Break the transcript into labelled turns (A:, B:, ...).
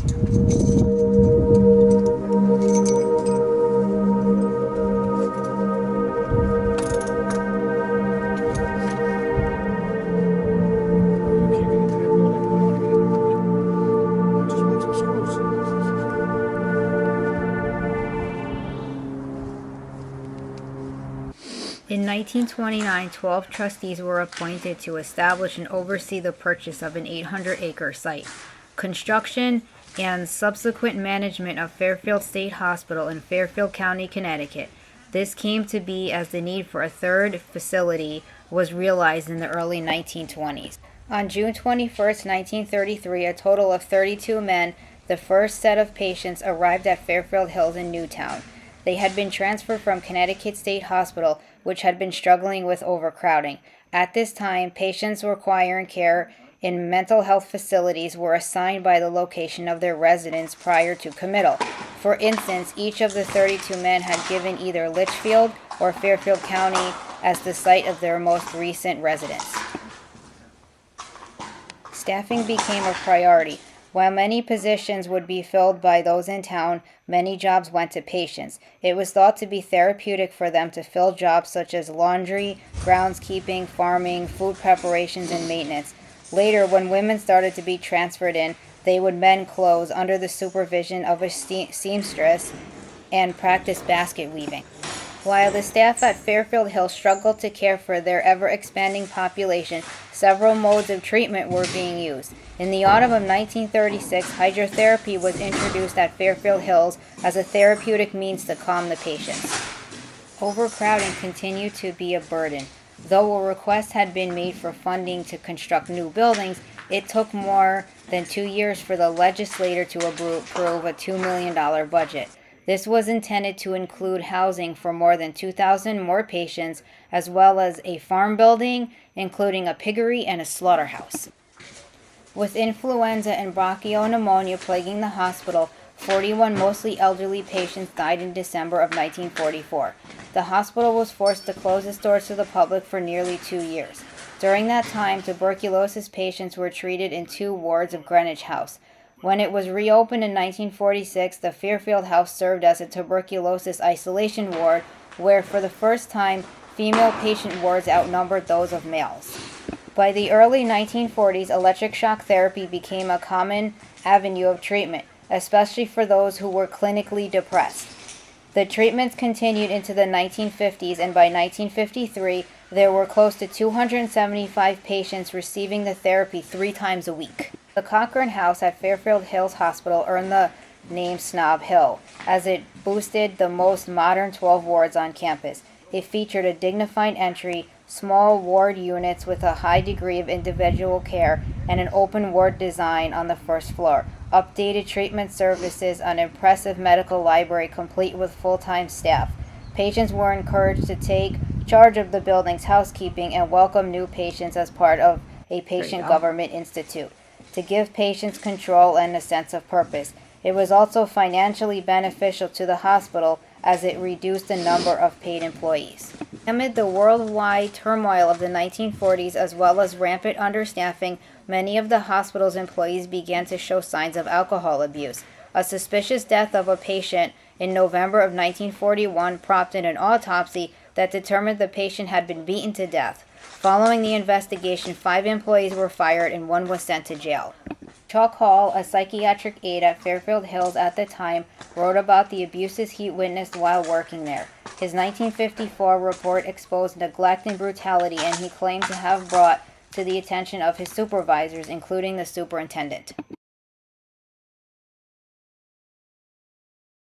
A: In 1929, 12 trustees were appointed to establish and oversee the purchase of an 800-acre site, construction, and subsequent management of Fairfield State Hospital in Fairfield County, Connecticut. This came to be as the need for a third facility was realized in the early 1920s. On June 21, 1933, a total of 32 men, the first set of patients, arrived at Fairfield Hills in Newtown. They had been transferred from Connecticut State Hospital, which had been struggling with overcrowding. At this time, patients requiring care in mental health facilities were assigned by the location of their residence prior to committal. For instance, each of the 32 men had given either Litchfield or Fairfield County as the site of their most recent residence. Staffing became a priority. While many positions would be filled by those in town, many jobs went to patients. It was thought to be therapeutic for them to fill jobs such as laundry, groundskeeping, farming, food preparations, and maintenance. Later, when women started to be transferred in, they would mend clothes under the supervision of a seamstress and practice basket weaving. While the staff at Fairfield Hills struggled to care for their ever-expanding population, several modes of treatment were being used. In the autumn of 1936, hydrotherapy was introduced at Fairfield Hills as a therapeutic means to calm the patients. Overcrowding continued to be a burden. Though a request had been made for funding to construct new buildings, it took more than 2 years for the legislature to approve a $2 million budget. This was intended to include housing for more than 2,000 more patients, as well as a farm building, including a piggery and a slaughterhouse. With influenza and bronchopneumonia plaguing the hospital, 41 mostly elderly patients died in December of 1944. The hospital was forced to close its doors to the public for nearly 2 years. During that time, tuberculosis patients were treated in 2 wards of Greenwich House. When it was reopened in 1946, the Fairfield House served as a tuberculosis isolation ward, where for the first time, female patient wards outnumbered those of males. By the early 1940s, electric shock therapy became a common avenue of treatment, especially for those who were clinically depressed. The treatments continued into the 1950s, and by 1953, there were close to 275 patients receiving the therapy 3 times a week. The Cochrane House at Fairfield Hills Hospital earned the name Snob Hill, as it boasted the most modern 12 wards on campus. It featured a dignified entry, small ward units with a high degree of individual care, and an open ward design on the first floor. Updated treatment services, an impressive medical library complete with full-time staff. Patients were encouraged to take charge of the building's housekeeping and welcome new patients as part of a patient government institute, to give patients control and a sense of purpose. It was also financially beneficial to the hospital as it reduced the number of paid employees. Amid the worldwide turmoil of the 1940s as well as rampant understaffing, many of the hospital's employees began to show signs of alcohol abuse. A suspicious death of a patient in November of 1941 prompted an autopsy that determined the patient had been beaten to death. Following the investigation, 5 employees were fired and 1 was sent to jail. Chuck Hall, a psychiatric aide at Fairfield Hills at the time, wrote about the abuses he witnessed while working there. His 1954 report exposed neglect and brutality, and he claimed to have brought to the attention of his supervisors, including the superintendent.